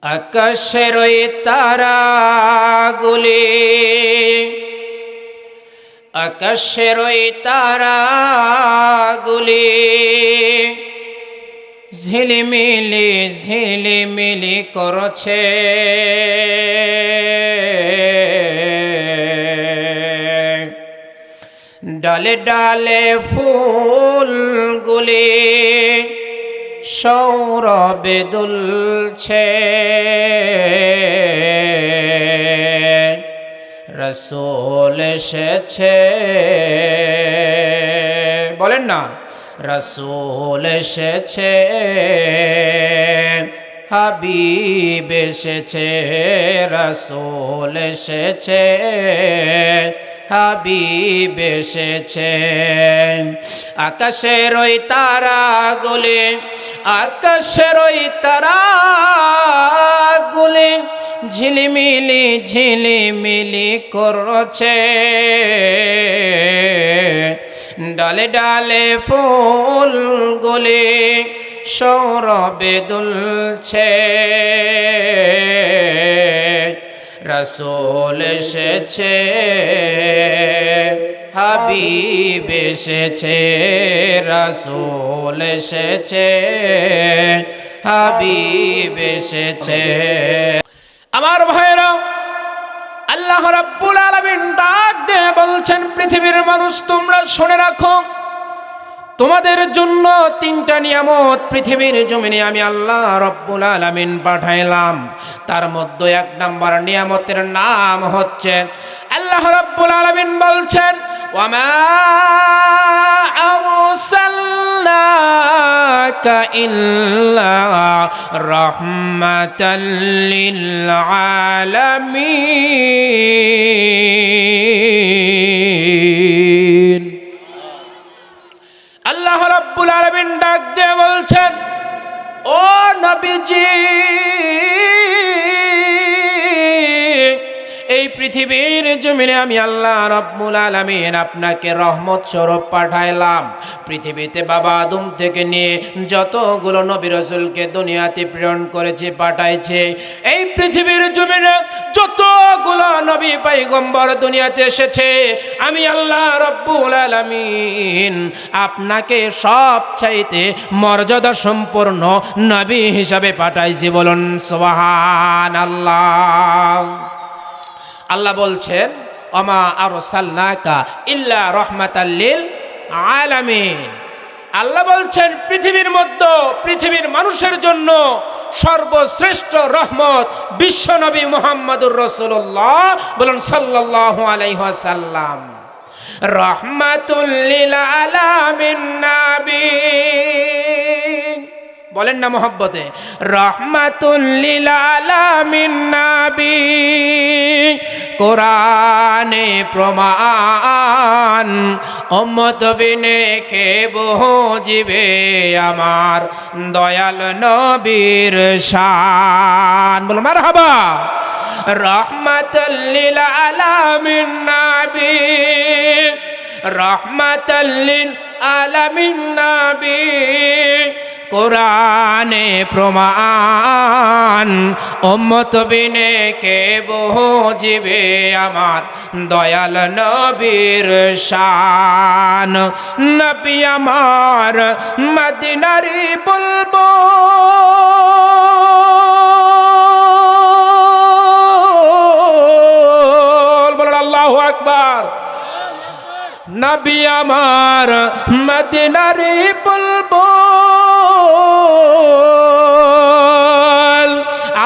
আকাশের ওই তারাগুলি, আকাশের ওই তারাগুলি ঝিলিমিলি ঝিলিমিলি করছে। ডালে ডালে ফুলগুলি সৌরভে দুলছে। রসূল এসেছে, বলেন না, রসূল এসেছে, হাবিব এসেছে, রসূল এসেছে, হাবিব এসেছে। আকাশের ওই তারাগুলি, আকাশের ওই তারাগুলি ঝিলিমিলি ঝিলিমিলি করছে। ডালে ডালে ফুলগুলি সৌরভে দুলছে। রসূল এসেছে, হাবিব এসেছে, রসূল এসেছে, হাবিব এসেছে। আমার ভাইরা, আল্লাহ রাব্বুল আলামিন ডাক দিয়ে বলছেন, পৃথিবীর মানুষ তোমরা শুনে রাখো, তোমাদের জন্য তিনটা নিয়ামত পৃথিবীর জমিনে আমি আল্লাহ রাব্বুল আলামিন পাঠাইলাম। তার মধ্যে এক নাম্বার নিয়ামতের নাম হচ্ছে, আল্লাহ রাব্বুল আলামিন বলছেন, ওয়ামা আরসালনাকা ইল্লা রাহমাতাল লিল আলামিন। আল্লাহ রাব্বুল আলামিন ডাক দিয়ে বলছেন, ও নবীজি, এই পৃথিবীর জমিনে আমি আল্লাহ রাব্বুল আলামিন আপনাকে রহমত স্বরূপ পাঠাইলাম। পৃথিবীতে বাবা আদম থেকে নিয়ে যতগুলো নবী রাসূলকে দুনিয়াতে প্রেরণ করেছে, পাঠাইছে, এই পৃথিবীর জমিনে যতগুলো নবী পয়গম্বর দুনিয়াতে এসেছে, আমি আল্লাহ রাব্বুল আলামিন আপনাকে সবচাইতে মর্যাদা সম্পন্ন নবী হিসাবে পাঠাইছি। বলুন সুবহানাল্লাহ। আল্লাহ বলছেন, ওমা আরসালনাকা ইল্লা রাহমাতাল লিল আলামিন। আল্লাহ বলছেন, পৃথিবীর মধ্যে পৃথিবীর মানুষের জন্য সর্বশ্রেষ্ঠ রহমত বিশ্ব নবী মুহাম্মদুর রাসূলুল্লাহ, বলুন সাল্লাল্লাহু আলাইহি ওয়াসাল্লাম। রাহমাতুল লিল আলামিন নবী, বলেন না মোহব্বতে, রাহমাতুল লিল আলামিন নবী। কোরআনে প্রমাণ, উম্মত বিনে কে বুঝিবে আমার দয়াল নবীর শান। বলো মারহাবা। রাহমাতুল লিল আলামিন নবী, রাহমাতুল লিল আলামিন নবী। কোরআনে প্রমাণ, উম্মত বিনে কে বুঝিবে আমার দয়াল নবীর শান। নবী আমার মদিনারি বুলবুল, বলেন আল্লাহু আকবার। নবী আমার মদিনারি বুলবুল,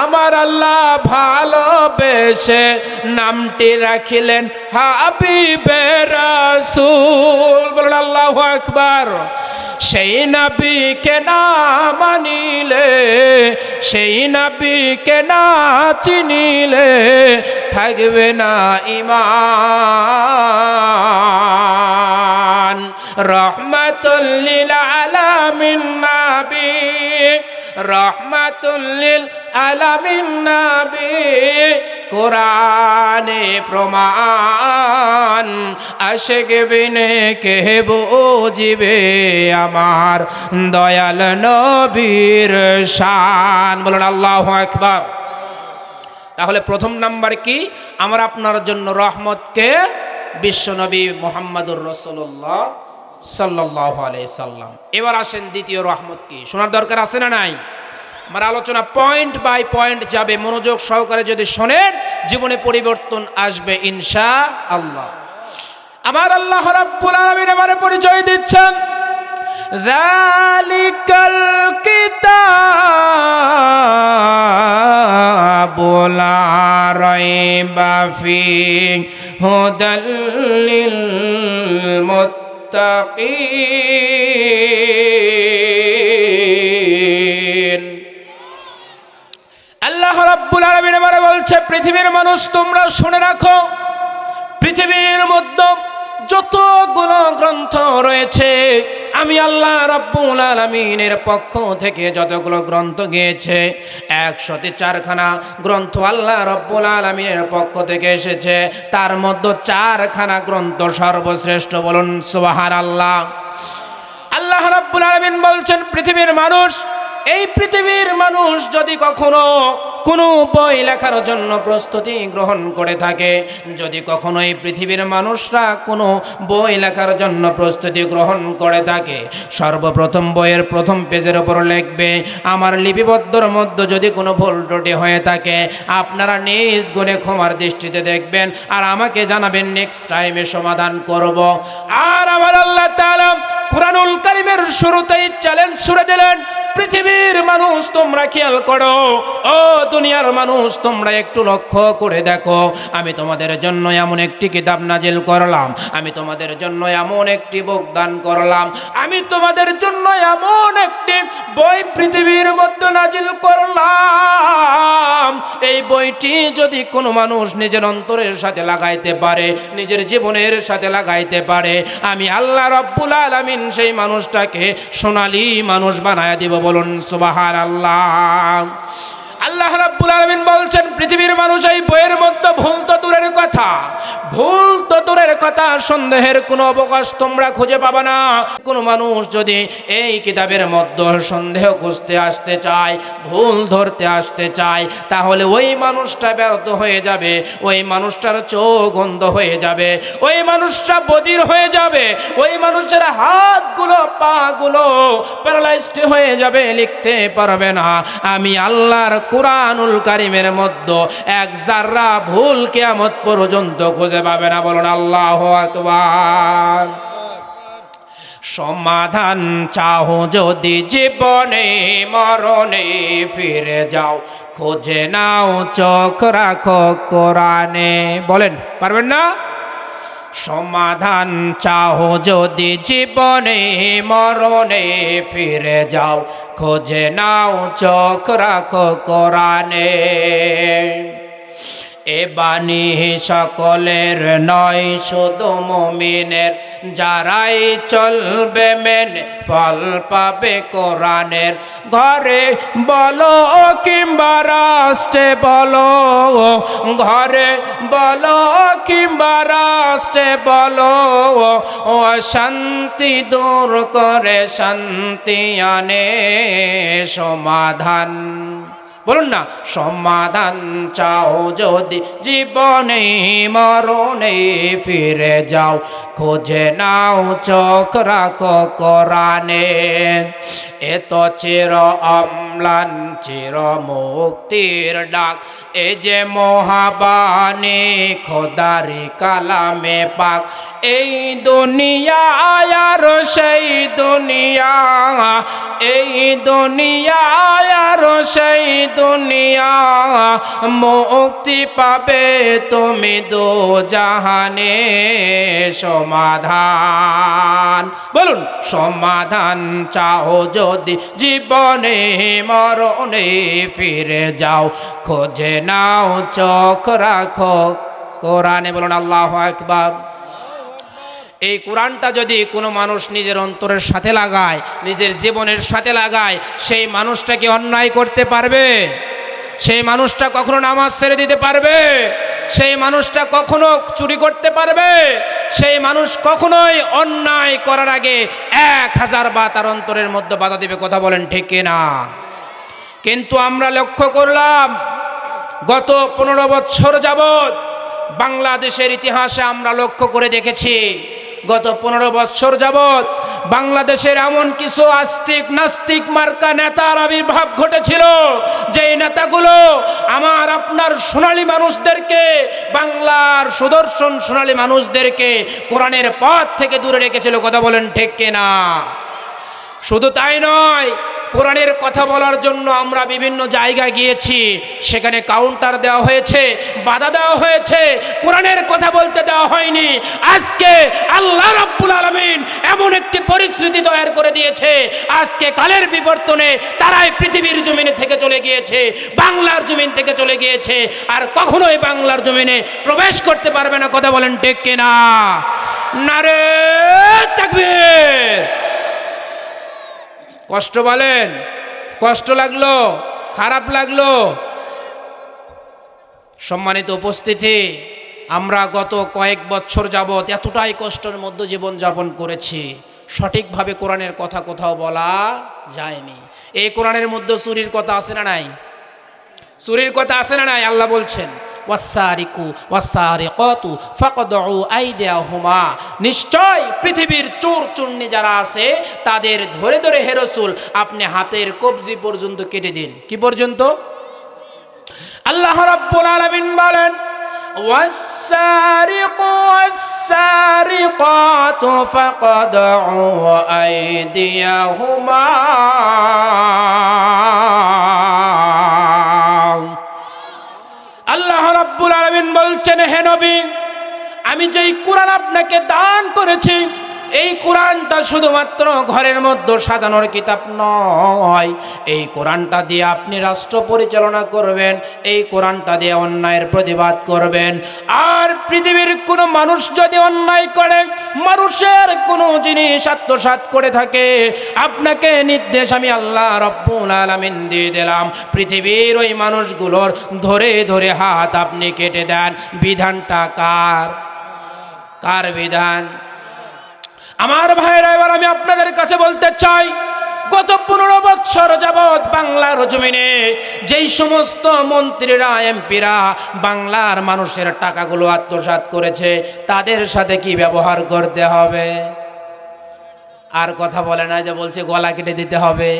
আমার আল্লাহ ভালোবেসে নামটি রাখিলেন হাবিবে রাসূল। বলেন আল্লাহু আকবার। সেই নবীকে না মানিলে, সেই নবীকে না চিনিলে থাকবে না ঈমান। রাহমাতুল লিল আলামিন নবী, রাহমাতুল লিল আলামিন নবী। কোরআনে প্রমাণ, আশিক বিনে কে বুঝিবে আমার দয়াল নবীর শান। বলুন আল্লাহু আকবার। তাহলে প্রথম নাম্বার কি? আমার আপনার জন্য রহমতকে বিশ্বনবী মুহাম্মদুর রাসূলুল্লাহ সাল্লাল্লাহু আলাইহি সাল্লাম। এবার আসেন দ্বিতীয় রহমত কি, শোনার দরকার আছে না নাই? আমার আলোচনা পয়েন্ট বাই পয়েন্ট যাবে, মনোযোগ সহকারে যদি শোনেন জীবনে পরিবর্তন আসবে ইনশাআল্লাহ। আমার আল্লাহ রাব্বুল আলামিন এবারে পরিচয় দিচ্ছেন, যালিকাল কিতাবু লা রাইবা ফীহি হুদাল লিল মুত্তাকিন। আল্লাহ রাব্বুল আলামিন এবারে বলছে, পৃথিবীর মানুষ তোমরা শুনে রাখো, পৃথিবীর মধ্যে যতগুলো গ্রন্থ রয়েছে আমি আল্লাহ রাব্বুল আলামিনের পক্ষ থেকে যতগুলো গ্রন্থ গিয়েছে 104খানা গ্রন্থ আল্লাহ রাব্বুল আলামিনের পক্ষ থেকে এসেছে, তার মধ্যে 4খানা গ্রন্থ সর্বশ্রেষ্ঠ, বলুন সুবহানাল্লাহ। আল্লাহ রাব্বুল আলামিন বলছেন, পৃথিবীর মানুষ, এই পৃথিবীর মানুষ যদি কখনো কোনো বই লেখার জন্য প্রস্তুতি গ্রহণ করে থাকে, যদি কখনো এই পৃথিবীর মানুষরা কোনো বই লেখার জন্য প্রস্তুতি গ্রহণ করে থাকে, সর্বপ্রথম বইয়ের প্রথম পেজের ওপর লিখবে, আমার লিপিবদ্ধর মধ্যে যদি কোনো ভুল ত্রুটি হয়ে থাকে আপনারা নিজ গুণে ক্ষমার দৃষ্টিতে দেখবেন আর আমাকে জানাবেন, নেক্সট টাইমে সমাধান করব। আর আমার আল্লাহ তাআলা কুরআনুল কারীমের শুরুতেই চ্যালেঞ্জ ছুড়ে দিলেন, পৃথিবীর মানুষ তোমরা খেয়াল করো, ও দুনিয়ার মানুষ তোমরা একটু লক্ষ্য করে দেখো, আমি তোমাদের জন্য এমন একটি কিতাব নাজিল করলাম, আমি তোমাদের জন্য এমন একটি বুক দান করলাম, আমি তোমাদের জন্য এমন একটি বই পৃথিবীর মধ্যে নাজিল করলাম, এই বইটি যদি কোনো মানুষ নিজের অন্তরের সাথে লাগাইতে পারে, নিজের জীবনের সাথে লাগাইতে পারে, আমি আল্লাহ রাব্বুল আলামিন সেই মানুষটাকে সোনালী মানুষ বানায় দিব, বলুন সুবহানাল্লাহ। আল্লাহ রাব্বুল আলামিন বলছেন, পৃথিবীর মানুষ এই বইয়ের মধ্যে ভুল তো দূরের কথা, ভুল তো দূরের কথা, সন্দেহের কোনো অবকাশ তোমরা খুঁজে পাবে না। কোনো মানুষ যদি এই কিতাবের মধ্যে সন্দেহ খুঁজতে আসতে চায়, ভুল ধরতে আসতে চায়, তাহলে ওই মানুষটা ব্যর্থ হয়ে যাবে, ওই মানুষটার চোখ অন্ধ হয়ে যাবে, ওই মানুষটা বধির হয়ে যাবে, ওই মানুষের হাতগুলো পাগুলো প্যারালাইজড হয়ে যাবে, লিখতে পারবে না। আমি আল্লাহর কুরআনুল কারীমের মধ্যে এক যারা ভুল কিয়ামত পর্যন্ত খুঁজে পাবে না, বলুন আল্লাহু আকবার। সমাধান চাও যদি জীবনে মরণে ফিরে যাও, খুঁজে নাও চোখ রাখো কোরআনে, বলেন পারবেন না? সমাধান চাও যদি জীবনে মরণে ফিরে যাও, খোঁজে নাও চোখ রাখো কোরআনে। এ বাণী সকলের নয় শুধু মুমিনের, যারাই চলবে মেনে ফল পাবে কোরআনের। ঘরে বলো কিংবা রাষ্ট্রে বলো, ঘরে বলো কিংবা রাষ্ট্রে বলো, অশান্তি দূর করে শান্তি আনে সমাধান, বলুন না, সমাধান চাও যদি জীবনে মরণে ফিরে যাও, খোঁজে নাও চোখ রাখো কোরআনে। এত চির অম্লান চির মুক্তির ডাক, এ যে মহাবাণী খোদারি কালামে পাক। এই দুনিয়া আর সেই দুনিয়া, এই দুনিয়া আর সেই দুনিয়া, মুক্তি পাবে তুমি দো জাহানে সমাধান, বলুন সমাধান চাও যদি জীবনে মরণে ফিরে যাও, খোঁজে নাও চোখ রাখো কোরআনে, বলুন আল্লাহু আকবার। এই কোরআনটা যদি কোনো মানুষ নিজের অন্তরের সাথে লাগায়, নিজের জীবনের সাথে লাগায়, সেই মানুষটা কি অন্যায় করতে পারবে? সেই মানুষটা কখনো নামাজ ছেড়ে দিতে পারবে? সেই মানুষটা কখনো চুরি করতে পারবে? সেই মানুষ কখনোই অন্যায় করার আগে 1000 বার তার অন্তরের মধ্যে বাধা দিবে, কথা বলেন ঠিক কিনা? কিন্তু আমরা লক্ষ্য করলাম গত 15 বছর যাবৎ বাংলাদেশের ইতিহাসে আমরা লক্ষ্য করে দেখেছি, গত 15 বছর যাবৎ বাংলাদেশের এমন কিছু আস্তিক নাস্তিক মার্কা নেতার আবির্ভাব ঘটেছিল, যেই নেতাগুলো আমার আপনার সোনালী মানুষদেরকে, বাংলার সুদর্শন সোনালী মানুষদেরকে কোরআনের পথ থেকে দূরে রেখেছিল। কথা বলেন ঠিক কিনা? শুধু তাই নয়, কোরআনের কথা বলার জন্য আমরা বিভিন্ন জায়গায় গিয়েছি, সেখানে কাউন্টার দেওয়া হয়েছে, বাধা দেওয়া হয়েছে, কোরআনের কথা বলতে দেওয়া হয়নি। আজকে আল্লাহ রাব্বুল আলামিন এমন একটি পরিস্থিতি তৈরি করে দিয়েছে, আজকে কালের বিবর্তনে তারাই পৃথিবীর জমিনে থেকে চলে গিয়েছে, বাংলার জমিন থেকে চলে গিয়েছে, আর কখনোই বাংলার জমিনে প্রবেশ করতে পারবে না। কথা বলেন ঠিক কিনা? নারে তাকবীর! কষ্ট বলেন, কষ্ট লাগলো, খারাপ লাগলো? সম্মানিত উপস্থিতি, আমরা গত কয়েক বছর যাবৎ এতটাই কষ্টের মধ্যে জীবন যাপন করেছি, সঠিকভাবে কোরআনের কথা কোথাও বলা যায়নি। এই কোরআনের মধ্যে চুরির কথা আছে না নাই? চুরির কথা আছে না নাই? আল্লাহ বলছেন ওয়াসারিকু ওয়াসারিকাতু ফাকদউ আইদিয়াহুমা, নিশ্চয় পৃথিবীর চোর চুন্নি যারা আছে তাদের ধরে ধরে হে রাসূল আপনি হাতের কবজি পর্যন্ত কেটে দিন। কি পর্যন্ত? আল্লাহ রাব্বুল আলামিন বলেন ওয়াসারিকু ওয়াসারিকাতু ফাকদউ আইদিয়াহুমা। আল্লাহ রাব্বুল আলামিন বলছেন, হে নবী, আমি যেই কোরআন আপনাকে দান করেছি, এই কোরআনটা শুধুমাত্র ঘরের মধ্যে সাজানোর কিতাব নয়। এই কোরআনটা দিয়ে আপনি রাষ্ট্র পরিচালনা করবেন, এই কোরআনটা দিয়ে অন্যায়ের প্রতিবাদ করবেন। আর পৃথিবীর কোনো মানুষ যদি অন্যায় করে, মানুষের কোনো জিনিস আত্মসাৎ করে থাকে, আপনাকে নির্দেশ আমি আল্লাহ রাব্বুল আলামিন দিয়ে দিলাম, পৃথিবীর ওই মানুষগুলোর ধরে ধরে হাত আপনি কেটে দেন। বিধানটা কার? কার বিধান? আমার ভাইরা, এবার আমি আপনাদের কাছে বলতে চাই, গত 15 বছর যাবৎ বাংলার জমিনে যেই সমস্ত মন্ত্রীরা এমপিরা বাংলার মানুষের টাকাগুলো আত্মসাৎ করেছে, তাদের সাথে কি ব্যবহার করতে হবে? আর কথা বলে না, যে বলছে গলা কেটে দিতে হবে।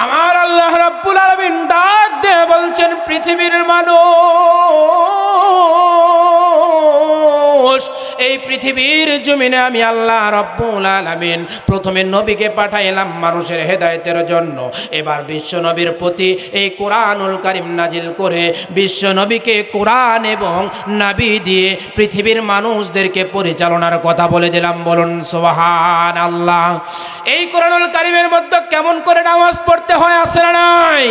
আমার আল্লাহ রাব্বুল আলামিন ডাক দিয়ে বলছেন, পৃথিবীর মানুষ, এই পৃথিবীর জমিনে আমি আল্লাহ রাব্বুল আলামিন প্রথমে নবীকে পাঠাইলাম মানুষের হেদায়েতের জন্য, এবার বিশ্ব নবীর প্রতি এই কোরআনুল কারীম নাজিল করে বিশ্ব নবীকে কোরআন এবং নবী দিয়ে পৃথিবীর মানুষদেরকে পরিচালনার কথা বলে দিলাম। বলুন সুবহানাল্লাহ। এই কোরআনুল কারীমের মধ্যে কেমন করে নামাজ পড়তে হয় আছে না নাই?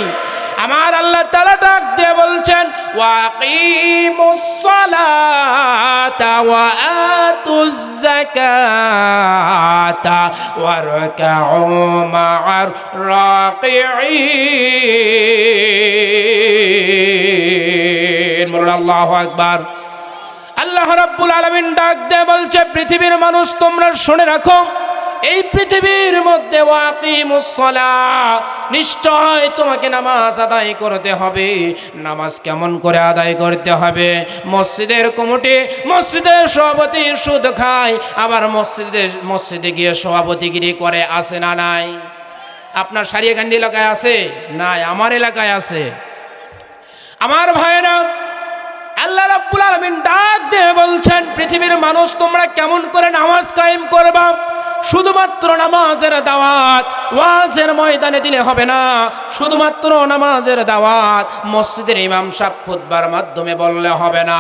আমার আল্লাহ তাআলা ডাক দিয়ে বলছেন ওয়াকিমুস সালাতা ওয়া আতুজ যাকাতা ওয়ারকাউ মা'আর রাকিঈন। বলুন আল্লাহু আকবার। আল্লাহ রাব্বুল আলামিন ডাক দিয়ে বলছে, পৃথিবীর মানুষ তোমরা শুনে রাখো, এই পৃথিবীর মধ্যে ওয়াকিমুস সালাহ, নিশ্চয় তোমাকে নামাজ আদায় করতে হবে। নামাজ কেমন করে আদায় করতে হবে? মসজিদের কমিটি, মসজিদের সভাপতি সুদ খায়, আবার মসজিদে গিয়ে সভাপতিগিরি করে, আছে না নাই? আপনার সারিয়াকান্দি এলাকায় আছে? নাই, আমার এলাকায় আছে। আমার ভাইরা, আল্লাহ রাব্বুল আলামিন ডাক দিয়ে বলছেন, পৃথিবীর মানুষ তোমরা কেমন করে নামাজ কায়েম করবা? শুধুমাত্র নামাজের দাওয়াত ওয়াজের ময়দানে দিলে হবে না, শুধুমাত্র নামাজের দাওয়াত মসজিদের ইমাম সাহেব খুতবার মাধ্যমে বললে হবে না।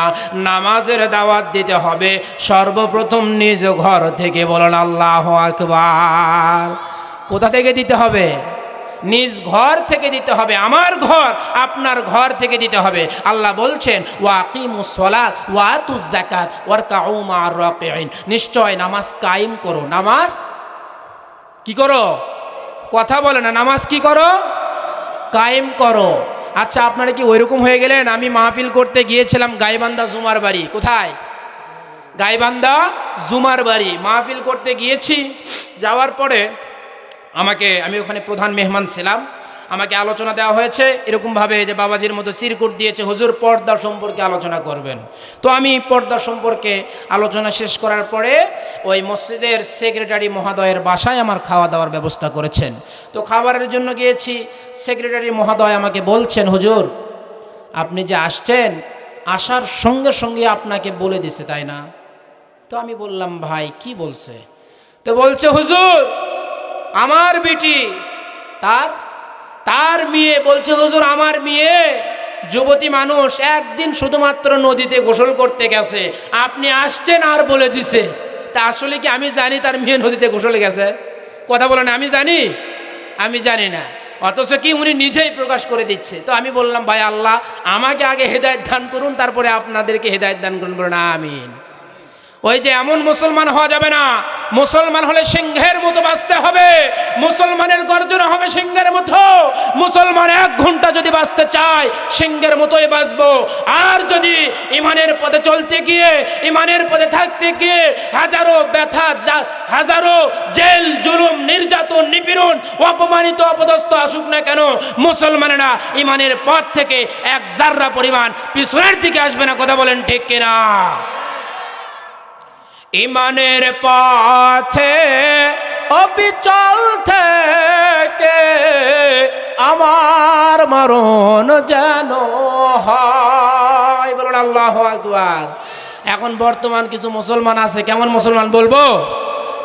নামাজের দাওয়াত দিতে হবে সর্বপ্রথম নিজ ঘর থেকে। বলুন আল্লাহু আকবার। কোথা থেকে দিতে হবে? নিজ ঘর থেকে দিতে হবে। আমার ঘর, আপনার ঘর থেকে দিতে হবে। আল্লাহ বলছেন ওয়াকিমুস সালাত ওয়া আতুজ যাকাত ওয়ারকাউ মা'আর রাকিঈন, নিশ্চয় নামাজ কায়েম করো। নামাজ কি করো? কথা বলে না, নামাজ কি করো? কায়েম করো। আচ্ছা, আপনারা কি ওইরকম হয়ে গেলেন? আমি মাহফিল করতে গিয়েছিলাম গাইবান্ধা জুমার বাড়ি। কোথায়? গাইবান্ধা জুমার বাড়ি মাহফিল করতে গিয়েছি। যাওয়ার পরে আমি ওখানে প্রধান মেহমান ছিলাম। আমাকে আলোচনা দেওয়া হয়েছে এরকমভাবে যে বাবাজির মতো চিরকুট দিয়েছে, হুজুর পর্দা সম্পর্কে আলোচনা করবেন। তো আমি পর্দা সম্পর্কে আলোচনা শেষ করার পরে ওই মসজিদের সেক্রেটারি মহোদয়ের বাসায় আমার খাওয়া দাওয়ার ব্যবস্থা করেছেন। তো খাবারের জন্য গিয়েছি, সেক্রেটারি মহোদয় আমাকে বলছেন, হুজুর আপনি যে আসছেন, আসার সঙ্গে সঙ্গে আপনাকে বলে দিছে তাই না? তো আমি বললাম, ভাই কি বলছে? তো বলছে, হুজুর আমার বিটি তার মেয়ে, বলছে হুজুর আমার মেয়ে যুবতী মানুষ একদিন শুধুমাত্র নদীতে গোসল করতে গেছে, আপনি আসছেন আর বলে দিছে। তা আসলে কি আমি জানি তার মেয়ে নদীতে গোসলে গেছে? কথা বলেন, আমি জানি না, অথচ কি উনি নিজেই প্রকাশ করে দিচ্ছে। তো আমি বললাম, ভাই আল্লাহ আমাকে আগে হেদায়েত দান করুন, তারপরে আপনাদেরকে হেদায়েত দান করুন। বলুন আমিন। ওই যে এমন মুসলমান হওয়া যাবে না, মুসলমান হলে সিংহের মতো বাঁচতে হবে, মুসলমানের গর্জন হবে সিংহের মতো। মুসলমান 1 ঘন্টা যদি বাঁচতে চায় সিংহের মতোই বাঁচবো। আর যদি ইমানের পথে চলতে গিয়ে, ইমানের পথে থাকতে গিয়ে হাজারো ব্যথা, হাজারো জেল জুলুম নির্যাতন নিপীড়ন অপমানিত অপদস্থ আসুক না কেন, মুসলমানেরা ইমানের পথ থেকে 1 জাররা পরিমাণ পিছনের দিকে আসবে না। কথা বলেন ঠিক কিনা? ইমানের পথে অবিচল থেকে আমার মরণ যেন হয়। বলুন আল্লাহু আকবার। এখন বর্তমান কিছু মুসলমান আছে, কেমন মুসলমান বলবো?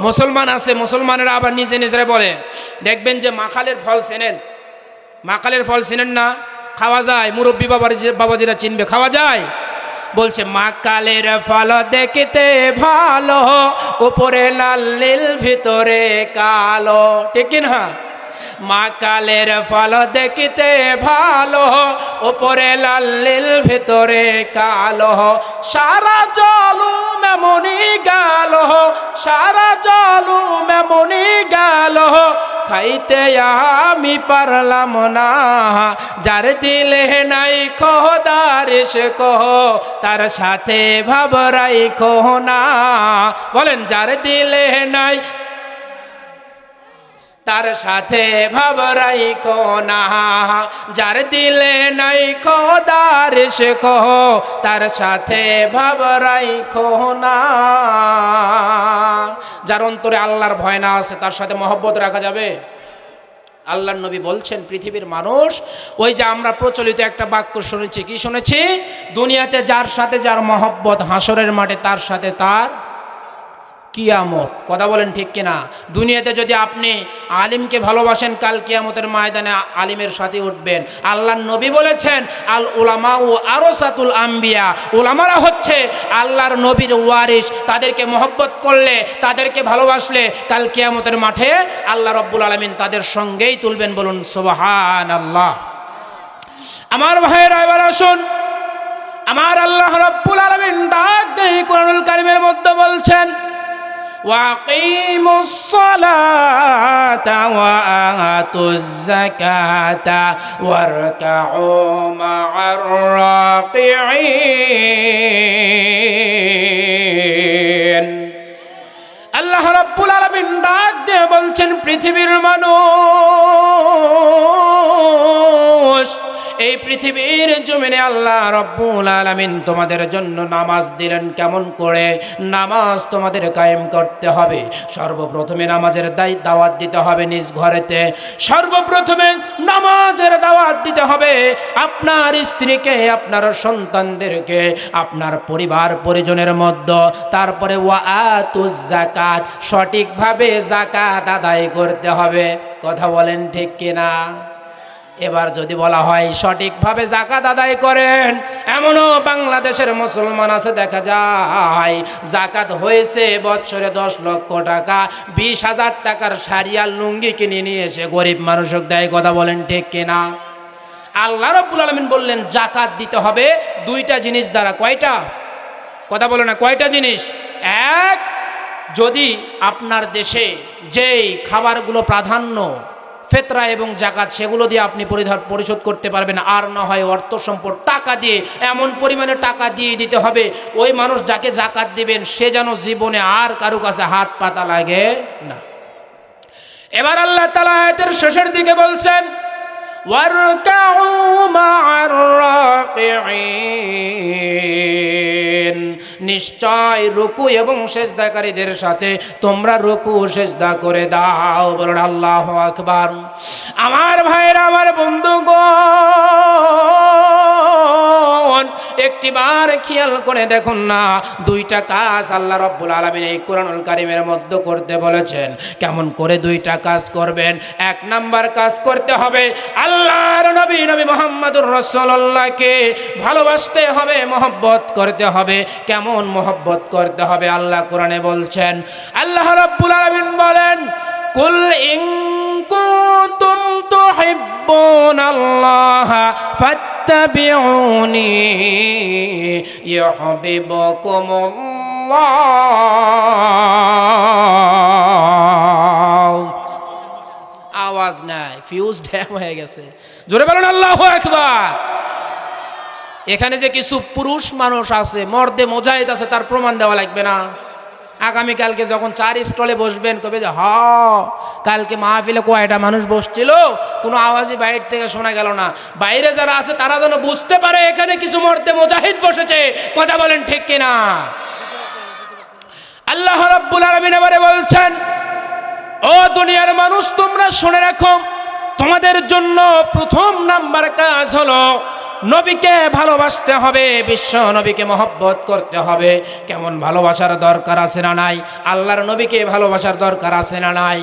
মুসলমান আছে, মুসলমানেরা আবার নিজে নিজেরা বলে, দেখবেন যে মাখালের ফল চেনেন? মাখালের ফল চেনেন না? খাওয়া যায়, মুরব্বী বাবাজিরা চিনবে, খাওয়া যায়। বলছে মাকালের ফল দেখতে ভালো, উপরে লাল নীল ভিতরে কালো, ঠিক না? মাকালের ফল দেখতে ভালো, উপরে লাল নীল ভিতরে কালো, সারা জলুম এমনি গেল, সারা জলুম এমনি গেল, খাইতে আমি পারলাম না, যার দিলে নাই খোদার ইশক তার সাথে ভাব রাইখো না। বলেন, যার দিলে নাই তার সাথে ভাব রাইখো না, যার দিলে নাই খোদার ইশক তার সাথে ভাব রাইখো না। যার অন্তরে আল্লাহর ভয় না আছে তার সাথে মহব্বত রাখা যাবে? আল্লাহর নবী বলছেন, পৃথিবীর মানুষ, ওই যে আমরা প্রচলিত একটা বাক্য শুনেছি, কি শুনেছি? দুনিয়াতে যার সাথে যার মহব্বত, হাসরের মাঠে তার সাথে তার কিয়ামত। কথা বলেন ঠিক কিনা? দুনিয়াতে যদি আপনি আলিমকে ভালোবাসেন, কাল কিয়ামতের ময়দানে আলিমের সাথে উঠবেন। আল্লাহর নবী বলেছেন, আল উলামা ও আরসাতুল আম্বিয়া, উলামারা হচ্ছে আল্লাহর নবীর ওয়ারিস। তাদেরকে মহব্বত করলে, তাদেরকে ভালোবাসলে কাল কিয়ামতের মাঠে আল্লাহ রব্বুল আলামিন তাদের সঙ্গেই তুলবেন। বলুন সুবহানাল্লাহ। আমার ভাইয়েরা এবার আসুন, আমার আল্লাহ রব্বুল আলামিন ডাক দিয়ে কোরআনুল কারীমের মধ্যে বলছেন, وَأَقِيمُوا الصَّلَاةَ وَآتُوا الزَّكَاةَ وَارْكَعُوا مَعَ الرَّاكِعِينَ। আল্লাহ রাব্বুল আলামিন ডাক দিয়ে বলছেন, পৃথিবীর মানুষ, এই পৃথিবীর জমিনে আল্লাহ রব্বুল আলামিন তোমাদের জন্য নামাজ দিলেন। কেমন করে নামাজ তোমাদের কায়েম করতে হবে? সর্বপ্রথমে নামাজের দাওয়াত দিতে হবে নিজ ঘরেতে। সর্বপ্রথমে নামাজের দাওয়াত দিতে হবে আপনার স্ত্রীকে, আপনার সন্তানদেরকে, আপনার পরিবার পরিজনের মধ্যে। তারপরে ওয়াতুজ যাকাত, সঠিকভাবে যাকাত আদায় করতে হবে। কথা বলেন ঠিক কিনা? এবার যদি বলা হয় সঠিকভাবে যাকাত আদায় করেন, এমনও বাংলাদেশের মুসলমান আছে, দেখা যায় যাকাত হয়েছে বছরে 10 লক্ষ টাকা, 20,000 টাকার শাড়িয়ার লুঙ্গি কিনে নিয়ে এসে গরিব মানুষক দেয়। কথা বলেন ঠিক কিনা? আল্লাহ রাব্বুল আলামিন বললেন যাকাত দিতে হবে 2টা জিনিস দ্বারা। কয়টা? কথা বলে না, কয়টা জিনিস? এক, যদি আপনার দেশে যেই খাবারগুলো প্রাধান্য, ফেতরা এবং জাকাত, সেগুলো দিয়ে আপনি পরিশোধ করতে পারবেন। আর না হয় অর্থ সম্পদ টাকা দিয়ে, এমন পরিমাণে টাকা দিয়ে দিতে হবে ওই মানুষ যাকে জাকাত দিবেন সে যেন জীবনে আর কারো কাছে হাত পাতা লাগে না। এবার আল্লাহ তাআলা আয়াতের শেষের দিকে বলছেন, ওয়ারকাউ মা'আর রাকিঈন, নিশ্চয় রুকু এবং সিজদাকারীদের সাথে তোমরা রুকু সিজদা করে দাও। বলুন আল্লাহু আকবার। আমার ভাইরা, আমার বন্ধুগণ, একটিবার খেয়াল করে দেখুন না, দুইটা কাজ আল্লাহ রাব্বুল আলামিন এই কোরআনুল কারীমের মধ্যে করতে বলেছেন। কেমন করে দুইটা কাজ করবেন? এক নাম্বার কাজ করতে হবে, আল্লাহর নবী মুহাম্মদুর রাসূলুল্লাহকে ভালোবাসতে হবে, মহব্বত করতে হবে। কেমন মহব্বত করতে হবে? আল্লাহ কোরআনে বলছেন, আল্লাহ রাব্বুল আলামিন বলেন, কুল ইন কুনতুম তুহিব্বুনাল্লাহা ফাত্তাবিউনি ইউহিব্বুকুমুল্লাহ। আওয়াজ নাই, ফিউজ ড্যাম হয়ে গেছে। জোরে বলুন আল্লাহু আকবার। এখানে যে কিছু পুরুষ মানুষ আছে, মর্দে মুজাহিদ আছে, তার প্রমাণ দেওয়া লাগবে না? আগামীকালকে যখন 4 স্টলে বসবেন, কবে যে কালকে মাহফিলে কয়টা মানুষ বসছিল, কোনো আওয়াজই বাইরে থেকে শোনা গেল না। বাইরে যারা আছে তারা যেন বুঝতে পারে এখানে কিছু মর্দে মুজাহিদ বসেছে। কথা বলেন ঠিক কিনা? আল্লাহ রাব্বুল আলামিন এবারে বলছেন, ও দুনিয়ার মানুষ, তোমরা শুনে রাখো, তোমাদের জন্য প্রথম নাম্বার কাজ হলো নবীকে ভালোবাসতে হবে, বিশ্ব নবীকে মহব্বত করতে হবে। কেমন ভালোবাসার দরকার আছে না নাই? আল্লাহর নবীকে ভালোবাসার দরকার আছে না নাই?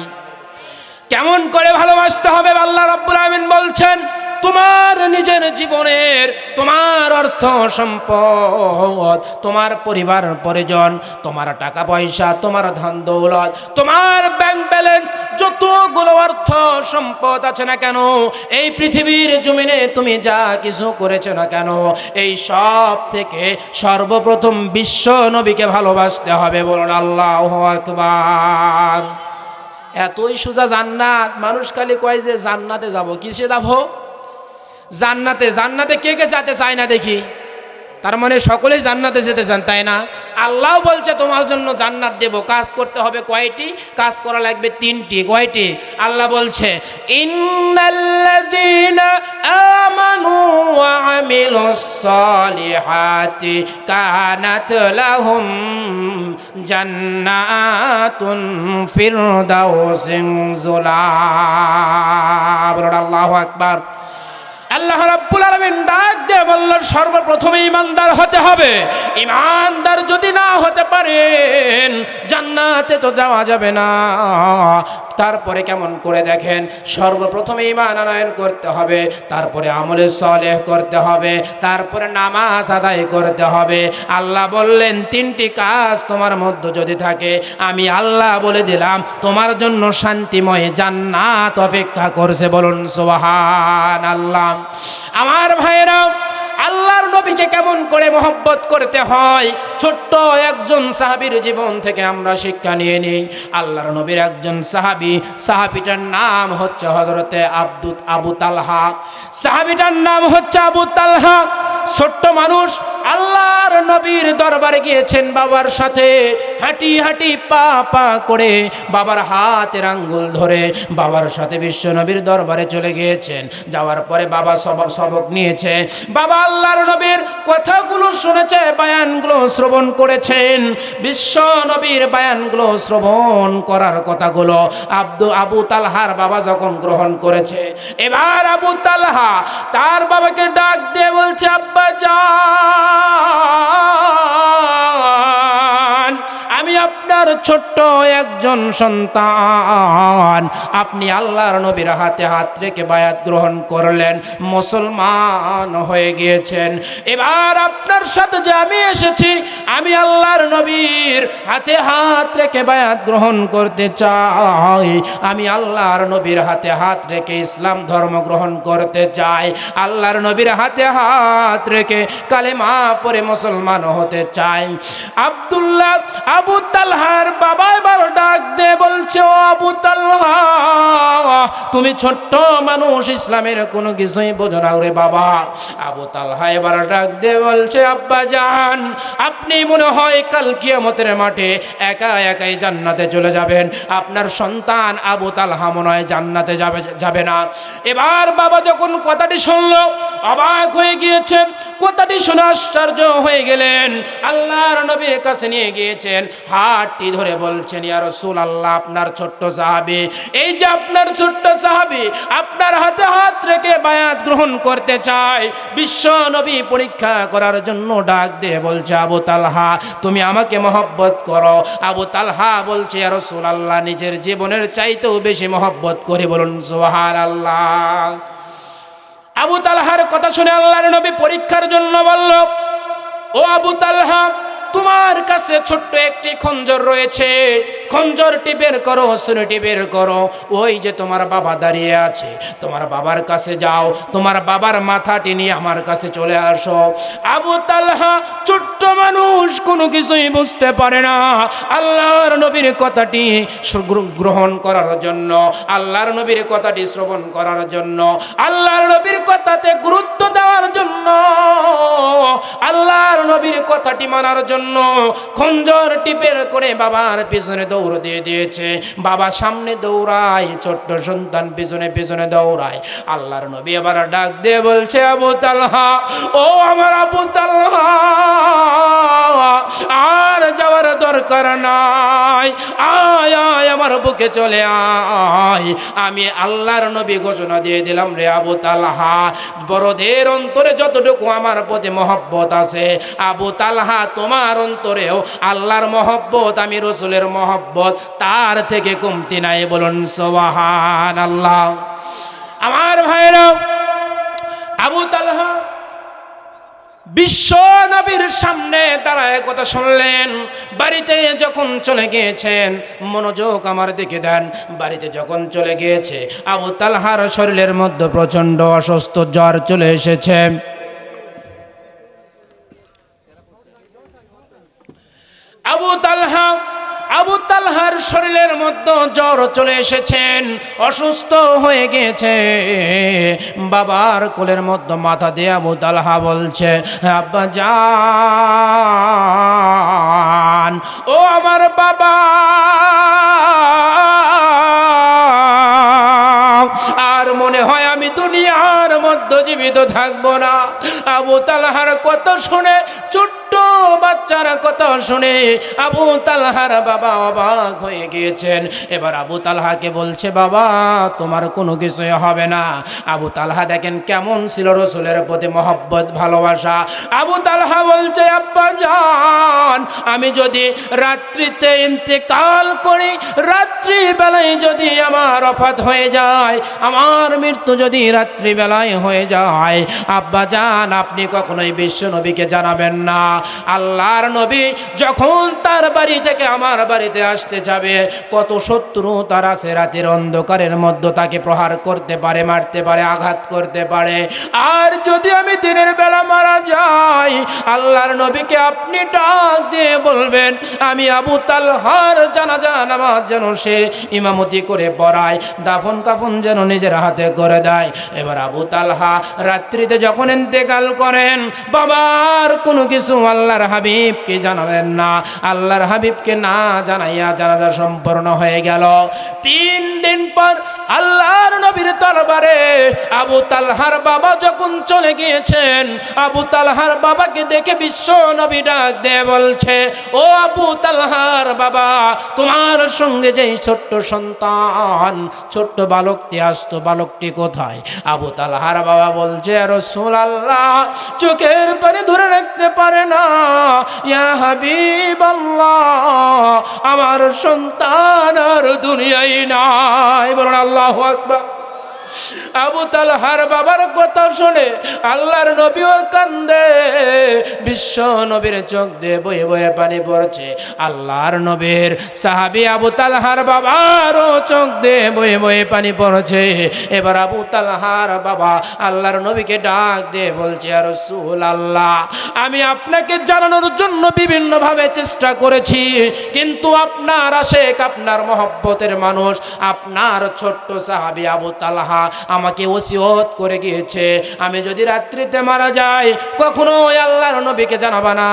কেমন করে ভালোবাসতে হবে? আল্লাহ রাব্বুল আলামিন বলছেন, তোমার নিজের জীবনের, তোমার অর্থ সম্পদ, তোমার পরিবার পরিজন, তোমার টাকা পয়সা, তোমার ধন দৌলত, তোমার ব্যাংক ব্যালেন্স, যতগুলো অর্থ সম্পদ আছে না কেন, এই পৃথিবীর জমিনে তুমি যা কিছু করেছো না কেন, এই সব থেকে সর্বপ্রথম বিশ্ব নবীকে ভালোবাসতে হবে। বলুন আল্লাহু আকবার। এতই সোজা জান্নাত। মানুষ খালি কয় যে জান্নাতে যাব। কিসে যাব? জান্নাতে। জান্নাতে কে কে যেতে চায় না দেখি? তার মানে সকলেই জান্নাতে যেতে চান, তাই না? আল্লাহ বলছে তোমার জন্য জান্নাত দেব। কাজ করতে হবে কয়টি? কাজ করা লাগবে 3টি। কয়টি? আল্লাহ বলছে, ইন্নাল্লাযীনা আমানু ওয়া আমিলুস সালিহাতি কানাত লাহুম জান্নাতুন ফিরদাউসিন যুলা। আল্লাহু আকবার। আল্লাহ রাব্বুল আলামিন ডাক দিয়ে বললেন, সর্বপ্রথমে ঈমানদার হতে হবে। ঈমানদার যদি না হতে পারেন, জান্নাতে তো যাওয়া যাবে না। তারপরে কেমন করে দেখেন, সর্বপ্রথমে ঈমান আনয়ন করতে হবে, তারপরে আমলে সালেহ করতে হবে, তারপরে নামাজ আদায় করতে হবে। আল্লাহ বললেন, 3টি কাজ তোমার মধ্যে যদি থাকে, আমি আল্লাহ বলে দিলাম তোমার জন্য শান্তিময় জান্নাত অপেক্ষা করছে। বলুন সুবহানাল্লাহ। আমার ভাইরা, আল্লাহর নবীকে কেমন করে মহব্বত করতে হয়, ছোট্ট একজন সাহাবীর জীবন থেকে আমরা শিক্ষা নিয়ে নিই। আল্লাহর নবীর একজন সাহাবীটার নাম হচ্ছে হযরতে আবু তালহা। সাহাবীটার নাম হচ্ছে আবু তালহা। ছোট্ট মানুষ, আল্লাহর নবীর দরবারে গিয়েছেন বাবার সাথে, হাঁটি হাঁটি পা পা করে বাবার হাতের আঙ্গুল ধরে বাবার সাথে বিশ্ব নবীর দরবারে চলে গিয়েছেন। যাওয়ার পরে বাবা সবক নিয়েছে, বাবা আল্লাহর নবীর কথাগুলো শুনেছে, বায়ানগুলো শ্রবণ করেছেন। বিশ্ব নবীর বায়ানগুলো শ্রবণ করার কথাগুলো আবু তালহার বাবা যখন গ্রহণ করেছে, এবার আবু তালহা তার বাবাকে ডাক দিয়ে বলছে, আব্বা জান, আমি আপনার ছোট্ট একজন সন্তান, আপনি আল্লাহর নবীর হাতে হাত রেখে বায়াত গ্রহণ করলেন, মুসলমান হয়ে গিয়েছেন। এবার আপনার সাথে যে আমি এসেছি, আমি আল্লাহর নবীর হাতে হাত রেখে বায়াত গ্রহণ করতে চাই, আমি আল্লাহর নবীর হাতে হাত রেখে ইসলাম ধর্ম গ্রহণ করতে চাই, আল্লাহর নবীর হাতে হাত রেখে কালেমা পড়ে মুসলমান হতে চাই। আব্দুল্লাহ আবু তালহার বাবা এবার ডাক দে বলছে, ও আবু তালহা, তুমি ছোট্ট মানুষ, ইসলামের কোনো কিছুই বোঝো না রে বাবা। আবু তালহা এবার ডাক দে বলছে, আব্বা জান, আপনি মনে হয় কাল কিয়ামতের মাঠে একা একাই জান্নাতে চলে যাবেন, আপনার সন্তান আবু তালহা মনে হয় জান্নাতে যাবে না। এবার বাবা যখন কথাটি শুনলো অবাক হয়ে গিয়েছেন, কথাটি শুনে আশ্চর্য হয়ে গেলেন। আল্লাহর নবীর কাছে নিয়ে গিয়েছেন, হাতটি ধরে বলছেন, ইয়া রাসূলুল্লাহ, আপনার ছোট্ট সাহাবী, এই যে আপনার ছোট্ট সাহাবী আপনার হাতে হাত রেখে বায়াত গ্রহণ করতে চায়। বিশ্ব নবী পরীক্ষা করার জন্য ডাক দিয়ে বলছে, আবু তালহা, তুমি আমাকে মহব্বত করো? আবু তালহা বলছে, ইয়া রাসূলুল্লাহ, নিজের জীবনের চাইতেও বেশি মহব্বত করি। বলুন সুবহানাল্লাহ। আবু তালহার কথা শুনে আল্লাহর নবী পরীক্ষার জন্য বলল, ও আবু তালহা, তোমার কাছে ছোট্ট একটি খঞ্জর রয়েছে, খঞ্জরটি বের করো, ছুরিটি বের করো। ওই যে তোমার বাবা দাঁড়িয়ে আছে, তোমার বাবার কাছে যাও, তোমার বাবার মাথাটি নিয়ে আমার কাছে চলে আসো। আবু তালহা ছোট্ট মানুষ, কোনো কিছুই বুঝতে পারে না। আল্লাহর নবীর কথাটি গ্রহণ করার জন্য, আল্লাহর নবীর কথাটি শ্রবণ করার জন্য, আল্লাহর নবীর কথাতে গুরুত্ব দেওয়ার জন্য, আল্লাহর নবীর কথাটি মানার জন্য খঞ্জর টিপের করে বাবার পিছনে দৌড় দিয়ে দিয়েছে। বাবা সামনে দৌড়ায়, ছোট্ট সন্তান পিছনে পিছনে দৌড়ায়। আল্লাহর নবী এবার ডাক দিয়ে বলছে, আবু তালহা, ও আমার আবু তালহা, আর যাওয়ার দরকার নাই, আয় আয় আমার বুকে চলে আয়। আমি আল্লাহর নবী ঘোষণা দিয়ে দিলাম, রে আবু তালহা, বড়দের অন্তরে যতটুকু আমার প্রতি মহব্বত আছে, আবু তালহা তোমার অন্তরেও আল্লাহর মহব্বত, আমি রসুলের মহব্বত তার থেকে কমতি নাই। বলুন সুবহানাল্লাহ। আমার ভাইরা, আবু তালহা বিশ্ব নবীর সামনে দাঁড়ায় কথা শুনলেন। বাড়িতে যখন চলে গিয়েছেন, মনোযোগ আমার দিকে দেন, বাড়িতে যখন চলে গিয়েছে, আবু তালহার শরীরের মধ্যে প্রচণ্ড অসুস্থ জ্বর চলে এসেছে। আবু তালহার শরীরের মধ্যে জ্বর চলে এসেছেন, অসুস্থ হয়ে গিয়েছে। বাবার কোলের মধ্যে মাথা দিয়ে আবু তালহা বলছে, আব্বা জান, ও আমার বাবা, আর মনে হয় আমি দুনিয়ার মধ্যে জীবিত থাকবো না। আবু তালহার কথা শুনে, ছোট্ট বাচ্চার কথা শুনে আবু তালহার বাবা অবাক হয়ে গিয়েছেন। এবার আবু তালহাকে বলছে, বাবা, তোমার কোনো কিছুই হবে না। আবু তালহা দেখেন কেমন ছিল রসুলের প্রতি মহব্বত, ভালোবাসা। আবু তালহা বলছে, আব্বা জান, আমি যদি রাত্রিতে ইন্তেকাল করি, রাত্রিবেলায় যদি আমার ওফাত হয়ে যায়, আমার মৃত্যু যদি রাত্রিবেলায় হয়ে যায়, আব্বা জান, আপনি কখনোই বিশ্ব নবীকে জানাবেন না। আল্লাহর নবী যখন তার বাড়ি থেকে আমার বাড়িতে আসতে যাবে, কত শত্রু তার আছে, রাতের অন্ধকারের মধ্যে তাকে প্রহার করতে পারে, মারতে পারে, আঘাত করতে পারে। আর যদি আমি দিনের বেলা মারা যাই, আল্লাহর নবীকে আপনি ডাক দিয়ে বলবেন, আমি আবু তালহার জানাজা নামাজ যেন সে ইমামতি করে পড়ায়, দাফন কাফন যেন নিজের হাতে করে দেয়। এবার আবু তালহা রাত্রিতে যখন ইন্তেকাল করেন, বাবার কোনো কিছু আল্লাহর হাবিবকে জানালেন না। আল্লাহর হাবিবকে না জানাইয়া জানাজা সম্পূর্ণ হয়ে গেল। 3 দিন পর আল্লাহর নবীর দরবারে আবু তালহার বাবা যখন চলে গিয়েছেন, আবু তালহার বাবাকে দেখে বিশ্ব নবী ডাক দিয়ে বলছে, ও আবু তালহার বাবা, তোমার সঙ্গে যেই ছোট্ট সন্তান, ছোট্ট বালকটি আসতো, বালকটি কোথায়? আবু তালহার বাবা বলছে, রাসূলুল্লাহ, চোখের পানি ধরে রাখতে পারে না, ইয়া হাবিবাল্লাহ, আমার সন্তান আর দুনিয়ায় নাই। বলুন আল্লাহু আকবার। আবু তালহার বাবার কথা শুনে আল্লাহর নবীও কান্দে, বিশ্ব নবীর চোখ দিয়ে বয়ে বয়ে পানি পড়ছে। আল্লাহর নবীর সাহাবী আবু তালহার বাবারও চোখ দিয়ে বয়ে বয়ে পানি পড়ছে। এবার আবু তালহার বাবা আল্লাহর নবীকে ডাক দিয়ে বলছে, ইয়া রাসূলুল্লাহ, আমি আপনাকে জানানোর জন্য বিভিন্নভাবে চেষ্টা করেছি, কিন্তু আপনার আশেক, আপনার মহব্বতের মানুষ, আপনার ছোট্ট সাহাবী আবু তালহা আমাকে ওসিয়ত করে গিয়েছে, আমি যদি রাত্রিতে মারা যাই কখনো ওই আল্লাহর নবীকে জানাবা না।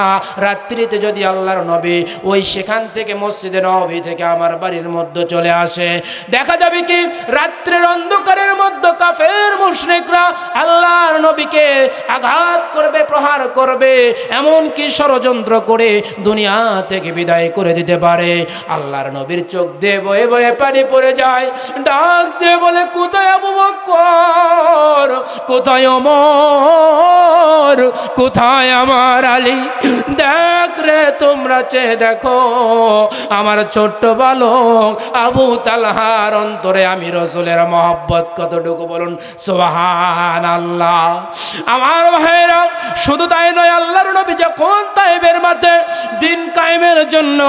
রাত্রিতে যদি আল্লাহর নবী ওই সেখান থেকে মসজিদে নববী থেকে আমার বাড়ির মধ্যে চলে আসে, দেখা যাবে কি রাত্রের অন্ধকারের মধ্যে কাফের মুশরিকরা আল্লাহর নবীকে আঘাত করবে, প্রহার করবে, এমন কি ষড়যন্ত্র করে দুনিয়া থেকে বিদায় করে দিতে পারে। আল্লাহর নবীর চোখ দিয়ে বয়ে বয়ে পানি পড়ে যায়, ডাক দিয়ে বলে, কোথায় আবু বকর, কোথায় ওমর, কোথায় আমার আলী? দেখ রে, তোমরা চেয়ে দেখো আমার ছোট্ট বালক আবু তালহার অন্তরে আমি রাসূলের মহব্বত কতটুকু, বলুন সুবহানাল্লাহ। আমার ভাইরা, শুধু তাই নয়, আল্লাহর নবী যখন তায়েফের মাঠে দিন কায়েমের জন্য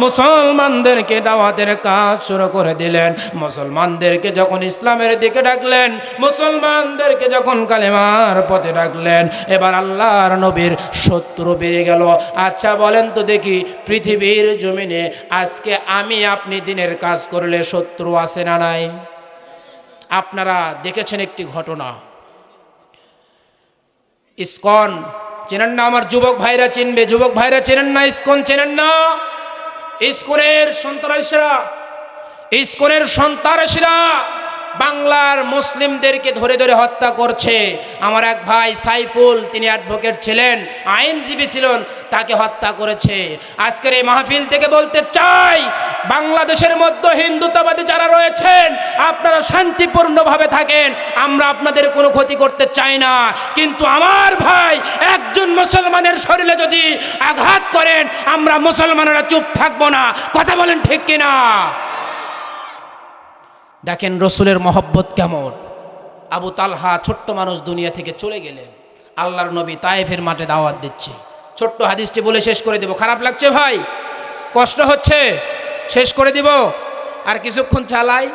মুসলমানদেরকে দাওয়াতের কাজ শুরু করে দিলেন, মুসলমানদেরকে যখন ইসলামের দিকে ডাকলেন, মুসলমানদেরকে যখন কালেমার পথে ডাকলেন, এবার আল্লাহর নবীর শত্রু বেড়ে গেল। আচ্ছা বলেন তো দেখি, পৃথিবীর জমিনে আজকে আমি আপনি দিনের কাজ করলে শত্রু আছে না নাই? আপনারা দেখেছেন একটি ঘটনা, ইসকন চেনেন না? আমার যুবক ভাইরা চিনবে, যুবক ভাইরা চেনেন না? ইসকন চেনেন না? ইসকনের সন্ত্রাসীরা বাংলার মুসলিমদেরকে ধরে ধরে হত্যা করছে। আমার এক ভাই সাইফুল, তিনি অ্যাডভোকেট ছিলেন, আইনজীবী ছিলেন, তাকে হত্যা করেছে। আজকের এই মাহফিল থেকে বলতে চাই, বাংলাদেশের মধ্যে হিন্দুত্ববাদী যারা রয়েছেন, আপনারা শান্তিপূর্ণভাবে থাকেন, আমরা আপনাদের কোনো ক্ষতি করতে চাই না, কিন্তু আমার ভাই একজন মুসলমানের শরীরে যদি আঘাত করেন, আমরা মুসলমানেরা চুপ থাকবো না। কথা বলেন ঠিক কিনা? দেখেন রসুলের মহব্বত কেমন। আবু তালহা ছোট্ট মানুষ দুনিয়া থেকে চলে গেলেন, আল্লাহর নবী তায়েফের মাঠে দাওয়াত দিচ্ছে। ছোট্ট হাদিসটি বলে শেষ করে দেব। খারাপ লাগছে ভাই? কষ্ট হচ্ছে? শেষ করে দিব, আর কিছুক্ষণ চালাই,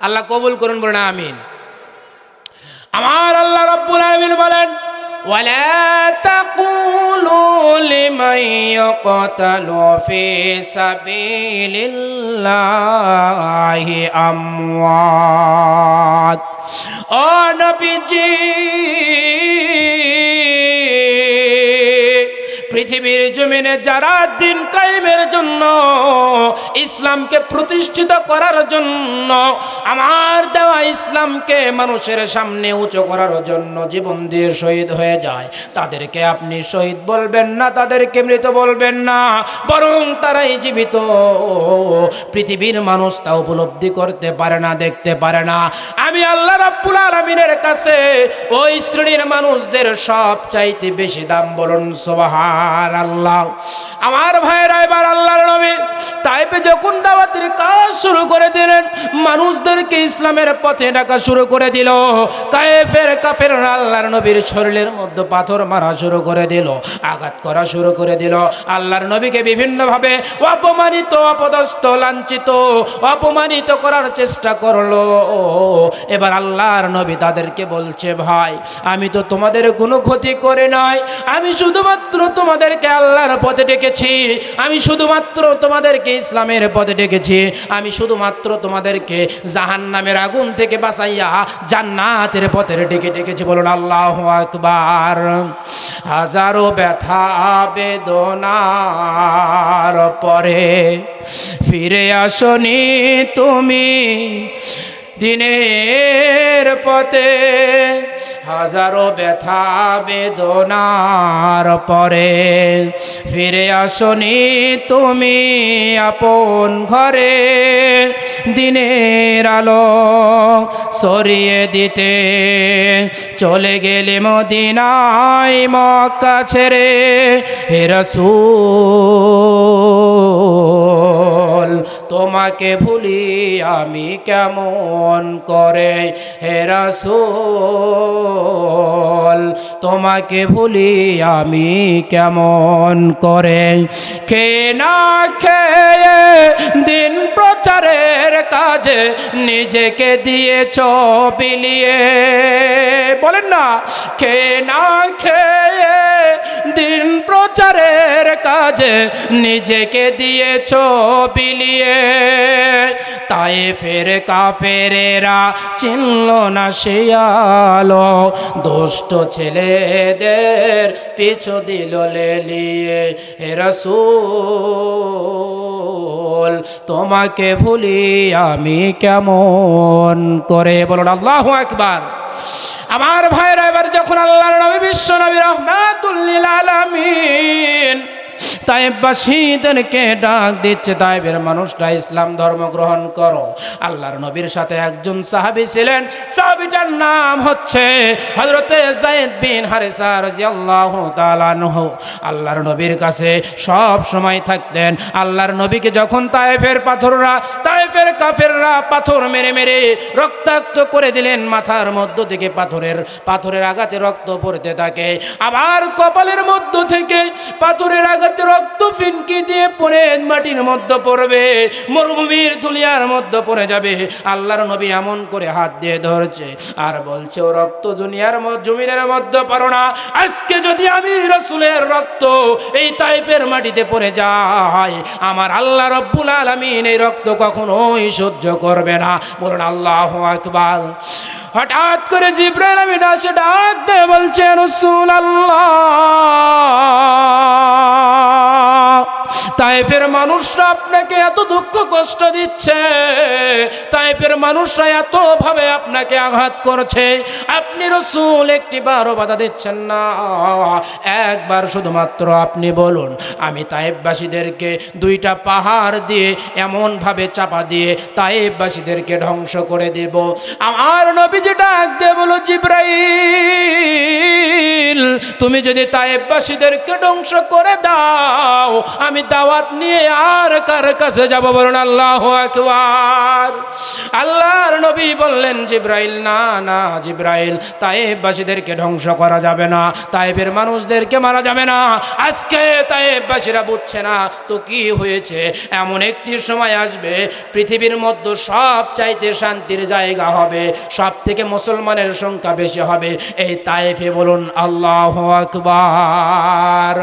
আল্লাহ কবুল করুন, বলেন আমিন। আমার আল্লাহ রাব্বুল আলামিন বলেন, ওয়ালা তাকুলু লিমান ইয়াকতালু ফি সাবিলিল্লাহি আমওয়াত। ও নবীজি, পৃথিবীর জমিনে যারা দিন কায়েমের জন্য, ইসলামকে প্রতিষ্ঠিত করার জন্য, আমার দেওয়া ইসলামকে মানুষের সামনে উঁচু করার জন্য জীবন দিয়ে শহীদ হয়ে যায়, তাদেরকে আপনি শহীদ বলবেন না, তাদেরকে মৃত বলবেন না, বরং তারাই জীবিত। পৃথিবীর মানুষ তা উপলব্ধি করতে পারে না, দেখতে পারে না। আমি আল্লাহ রাব্বুল আলামিনের কাছে ওই শ্রেণীর মানুষদের সব চাইতে বেশি দাম, বলুন সুবহানাল্লাহ। আমার ভাইরা, এবার আল্লাহর নবী তাইফে যখন দাওয়াতের কাজ শুরু করে দিলেন, মানুষদেরকে ইসলামের পথে ডাকা শুরু করে দিল, তাইফের কাফেররা আল্লাহর নবীর শরীরের মধ্যে পাথর মারা শুরু করে দিল, আঘাত করা শুরু করে দিল, আল্লাহর নবীকে বিভিন্নভাবে অপমানিত, অপদস্থ, লাঞ্ছিত, অপমানিত করার চেষ্টা করলো। এবার আল্লাহর নবী তাদেরকে বলছে, ভাই আমি তো তোমাদের কোনো ক্ষতি করে নাই, আমি শুধুমাত্র তোমাদেরকে আল্লাহর পথে ডেকেছি, আমি শুধুমাত্র তোমাদেরকে ইসলামের পথে ডেকেছি, আমি শুধুমাত্র তোমাদেরকে জাহান্নামের আগুন থেকে বাঁচাইয়া জান্নাতের পথে ডেকেছি। বলুন আল্লাহু আকবার। হাজারো ব্যথা বেদনার পরে ফিরে আসনি তুমি দিনের পথে, হাজারো ব্যথা বেদনার পরে ফিরে আসনি তুমি আপন ঘরে, দিনের আলো সরিয়ে দিতে চলে গেলে মদিনায় মক্কা ছেড়ে। হে রাসূল তোমাকে ভুলি আমি কেমন করে, হে রাসূল তোমাকে ভুলি আমি কেমন করে। কে না খেয়ে দিন প্রচারের কাজে নিজেকে দিয়েছ বিলিয়ে, বলেন না, কে না খেয়ে দিন প্রচারের কাজে নিজেকে দিয়েছ বিলিয়ে। তায়েফের কাফেরেরা চিনল না সে আলো, দুষ্ট ছেলেদের পিছু দিল লেলিয়ে, হে রাসূল তোমাকে ভুলি আমি কেমন করে। বলুন আল্লাহু আকবার। আমার ভাইরা, এবার যখন আল্লাহর নবী বিশ্ব নবী রাহমাতুল লিল আলামিন তায়েফবাসীদেরকে ডাক দিচ্ছে, তায়েফের মানুষরা ইসলাম ধর্ম গ্রহণ করো। আল্লাহর নবীর সাথে একজন সাহাবী ছিলেন, সাহাবীটার নাম হচ্ছে হযরতে যায়েদ বিন হারিসা রাদিয়াল্লাহু তাআলা আনহু। আল্লাহর নবীর কাছে সব সময় থাকতেন। আল্লাহর নবীকে যখন তায়েফের তায়েফের কাফেররা পাথর মেরে মেরে রক্তাক্ত করে দিলেন, মাথার মধ্য থেকে পাথরের আঘাতে রক্ত পড়তে থাকে, আবার কপালের মধ্য থেকে পাথরের আঘাতে রক্ত ফিনকি দিয়ে পড়ে মাটির মধ্যে পড়বে, মরুভূমির দুনিয়ার মধ্যে পড়ে যাবে। আল্লাহর নবী এমন করে হাত দিয়ে ধরছে আর বলছে, ও রক্ত দুনিয়ার জমিনের মধ্যে পড়ো না, আজকে যদি আমি রাসূলের রক্ত এই তায়েফের মাটিতে পড়ে যায়, আমার আল্লাহ রব্বুল আলামিন এই রক্ত কখনোই সহ্য করবে না। বলুন আল্লাহু আকবার। হঠাৎ করে জিবরাইল আমিন এসে ডাক দিয়ে বলছে, রাসূলুল্লাহ তায়েফের মানুষরা আপনাকে এত দুঃখ কষ্ট দিচ্ছে, তায়েফের মানুষরা এত ভাবে আপনাকে আঘাত করছে, আপনি রাসূল একটিবারও বাধা দিচ্ছেন না। একবার শুধুমাত্র আপনি বলুন, আমি তায়েফবাসীদেরকে দুইটা পাহাড় দিয়ে এমন ভাবে চাপা দিয়ে তায়েফবাসীদেরকে ধ্বংস করে দেব। আমার নবীজি ডাক দিয়ে বলো, জিবরাইল তুমি যদি তায়েফবাসীদেরকে ধ্বংস করে দাও, আমি দাওয়াত নিয়ে আর কার কাছে যাব? বলুন আল্লাহু আকবার। আল্লাহর নবী বললেন, জিবরাইল না না জিবরাইল, তায়েফবাসীদেরকে ধ্বংস করা যাবে না, তায়েফের মানুষদেরকে মারা যাবে না। আজকে তায়েফবাসীরা বুঝছে না তো কি হয়েছে, এমন একটি সময় আসবে পৃথিবীর মধ্যে সব চাইতে শান্তির জায়গা হবে, সব থেকে মুসলমানের সংখ্যা বেশি হবে এই তায়েফে। বলুন আল্লাহু আকবার।